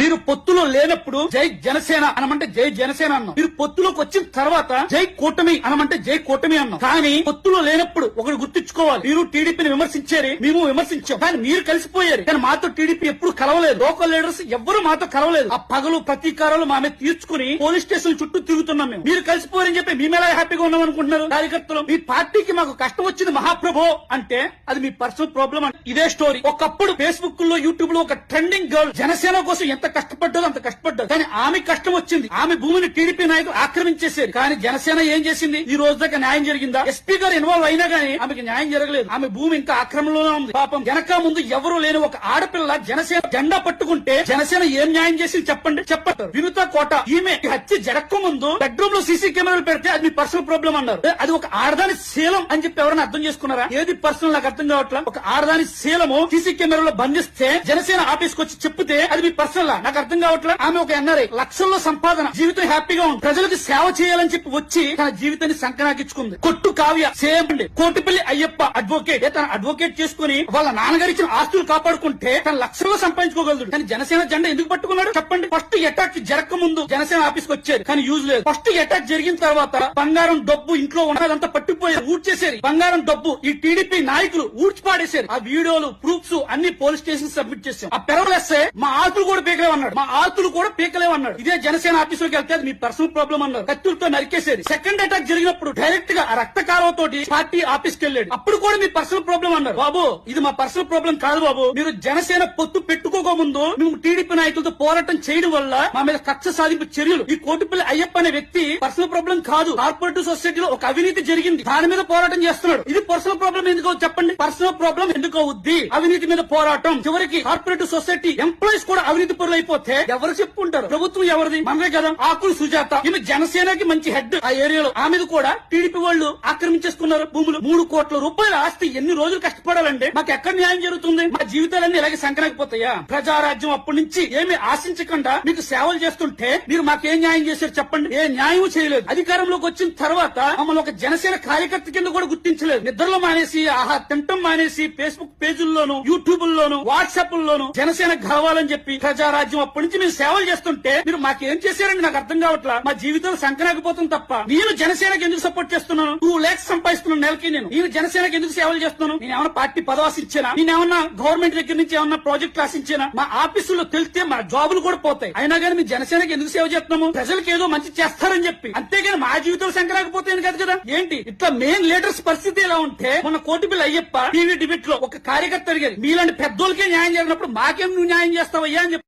మీరు పొత్తులో లేనప్పుడు జై జనసేన అనమంటే జై జనసేన అన్నాం. మీరు పొత్తులోకి వచ్చిన తర్వాత జై కూటమి అనమంటే జై కూటమి అన్నాం. కానీ పొత్తులో లేనప్పుడు ఒకటి గుర్తించుకోవాలి, మీరు టీడీపీని విమర్శించారు, మేము విమర్శించాం, కానీ మీరు కలిసిపోయారు. కానీ మాతో టీడీపీ ఎప్పుడు కలవలేదు. లోకల్ లీడర్స్ ఎవ్వరూ మాతో కలవలేదు. ఆ పగలు ప్రతీకారాలు మా మీద తీర్చుకుని పోలీస్ స్టేషన్ చుట్టూ తిరుగుతున్నాం. మేము మీరు కలిసిపోయారని చెప్పి మేము ఎలా హ్యాపీగా ఉన్నాం అనుకుంటున్నారు కార్యకర్తలు? మీ పార్టీకి మాకు కష్టం వచ్చింది మహాప్రభు అంటే అది మీ పర్సనల్ ప్రాబ్లం అంటే ఇదే స్టోరీ. ఒకప్పుడు ఫేస్బుక్ లో యూట్యూబ్ లో ఒక ట్రెండింగ్ గర్ల్ జనసేన కోసం ఎంత కష్టపడ్డదో అంత కష్టపడ్డది. కానీ ఆమె కష్టం వచ్చింది, ఆమె భూమిని టీడీపీ నాయకులు ఆక్రమించేశారు. కానీ జనసేన ఏం చేసింది? ఈ రోజు దాకా న్యాయం జరిగిందా? ఎస్పీ గారు ఇన్వాల్వ్ అయినా గానీ ఆమెకి న్యాయం జరగలేదు. ఆమె భూమి ఇంకా ఆక్రమణలోనే ఉంది. పాపం వెనక ముందు ఎవరు లేని ఒక ఆడపిల్ల జనసేన జెండా పట్టుకుంటే జనసేన ఏం న్యాయం చేసింది చెప్పండి? చెప్పంటారు. వినుత కోట ఈమె హత్య జరగక ముందు బెడ్రూమ్ లో సీసీ కెమెరాలు పెడితే అది మీ పర్సనల్ ప్రాబ్లం అన్నారు. అది ఒక ఆడదాని శీలం అని చెప్పి ఎవరైనా అర్థం చేసుకున్నారా? ఏది పర్సనల్ నాకు అర్థం కావట్లా. ఒక ఆడదాని శీలము సీసీ కెమెరాలో బంధిస్తే జనసేన ఆఫీస్ కు వచ్చి చెప్తే అది మీ పర్సనల్ నాకు అర్థం కావట్లా. ఆమె ఒక ఎన్ఆర్ఐ, లక్షల్లో సంపాదన, జీవితం హ్యాపీగా ఉంది, ప్రజలకు సేవ చేయాలని చెప్పి వచ్చి తన జీవితాన్ని సంకనాకించుకుంది. కొట్టు కావ్య సేమ్ అండి. కోటిపల్లి అయ్యప్ప అడ్వకేట్, తన అడ్వకేట్ చేసుకుని వాళ్ళ నాన్నగారు ఇచ్చిన ఆస్తులు కాపాడుకుంటే తన లక్షల్లో సంపాదించుకోగలదు. కానీ జనసేన జెండా ఎందుకు పట్టుకున్నాడు చెప్పండి? ఫస్ట్ అటాక్ జరగక ముందు జనసేన ఆఫీస్ కు వచ్చారు, కానీ యూజ్ లేదు. ఫస్ట్ అటాక్ జరిగిన తర్వాత బంగారం డబ్బు ఇంట్లో ఉన్నదంతా పట్టిపోయారు, ఊడ్చేసారు. బంగారం డబ్బు ఈ టీడీపీ నాయకులు ఊడ్చిపాడేశారు. ఆ వీడియోలు ప్రూఫ్స్ అన్ని పోలీస్ స్టేషన్ సబ్మిట్ చేశాం. ఆ పెరవలేస్తే మా ఆతులు కూడా పీకలేమన్నాడు, మా ఆతులు కూడా పీకలేమన్నాడు. ఇదే జనసేన ఆఫీసులోకి వెళ్తే అది మీ పర్సనల్ ప్రాబ్లం అన్నారు. కత్తులతో నరికేసేది. సెకండ్ అటాక్ జరిగినప్పుడు డైరెక్ట్ గా ఆ రక్త కాలువతోటి పార్టీ ఆఫీస్కి వెళ్ళాడు. అప్పుడు కూడా మీ పర్సనల్ ప్రాబ్లం అన్నారు. బాబు ఇది మా పర్సనల్ ప్రాబ్లం కాదు బాబు. మీరు జనసేన పొత్తు పెట్టుకోకముందు మేము టీడీపీ నాయకులతో పోరాటం చేయడం వల్ల మా మీద కక్ష సాధింపు చర్యలు. ఈ కోటిపల్లి అయ్యప్ప అనే వ్యక్తి పర్సనల్ ప్రాబ్లం కాదు. కార్పొరేటివ్ సొసైటీలో ఒక అవినీతి జరిగింది, దాని మీద పోరాటం చేస్తున్నాడు. ఇది పర్సనల్ ప్రాబ్లం ఎందుకో చెప్పండి? పర్సనల్ ప్రాబ్లం ఎందుకో ఉద్ది అవినీతి మీద పోరాటం. చివరికి కార్పొరేటివ్ సొసైటీ ఎంప్లాయీస్ కూడా అవినీతి పరులు అయిపోతే ఎవరు చెప్పుకుంటారు? ప్రభుత్వం ఎవరిది? మనదే కదా. ఆకులు సుజాత ఈమె జనసేనకి మంచి హెడ్ ఆ ఏరియాలో. ఆమెది కూడా టీడీపీ వాళ్ళు ఆక్రమించేసుకున్నారు భూములు. 3 కోట్ల రూపాయల ఆస్తి. ఎన్ని రోజులు కష్టపడాలంటే మాకు ఎక్కడ న్యాయం జరుగుతుంది? మా జీవితాలన్నీ ఇలాగే సంకరాకపోతాయా? ప్రజారాజ్యం అప్పటి నుంచి ఏమి ఆశించకుండా మీకు సేవలు చేస్తుంటే మీరు మాకేం న్యాయం చేశారు చెప్పండి? ఏ న్యాయం చేయలేదు. అధికారంలోకి వచ్చిన తర్వాత మమ్మల్ని ఒక జనసేన కార్యకర్త కింద కూడా గుర్తించలేదు. నిద్రలో మానేసి ఆహా తింటం మానేసి ఫేస్బుక్ పేజీల్లోను యూట్యూబ్ లోను వాట్సాప్ లోను జనసేన కావాలని చెప్పి ప్రజారాజ్యం అప్పటి నుంచి మేము సేవలు చేస్తుంటే మీరు మాకేం చేశారండి నాకు అర్థం కావట్లా. మా జీవితాలు సంకరాకపోతుంది తప్ప. నేను జనసేనకి ఎందుకు సపోర్ట్ చేస్తున్నాను? 2 lakhs సంపాదిస్తున్నాను నెలకి. నేను జనసేనకి ఎందుకు సేవలు చేస్తున్నాను? నేను ఏమన్నా పార్టీ పదవాసించానా? నేనేమన్నా గవర్నమెంట్ దగ్గర నుంచి ఏమన్నా ప్రాజెక్ట్ రాసించానా? మా ఆఫీసుల్లో తెలిస్తే మా జాబులు కూడా పోతాయి. అయినా కానీ మీ జనసేనకి ఎందుకు సేవ చేస్తున్నాము? ప్రజలకు ఏదో మంచి చేస్తారని చెప్పి. అంతేగాని మా జీవితాలు సంకరాకపోతాయని కాదు కదా. ఏంటి ఇట్లా మెయిన్ లీడర్స్ పరిస్థితి ఎలా ఉంటే మొన్న కోటిపల్లి అయ్యప్ప టీవీ డిబేట్ లో ఒక కార్యకర్త అడిగారు, మీలాంటి పెద్దోళ్ళకే న్యాయం జరిగినప్పుడు మాకేం నువ్వు న్యాయం చేస్తావయ్యా అని చెప్పి.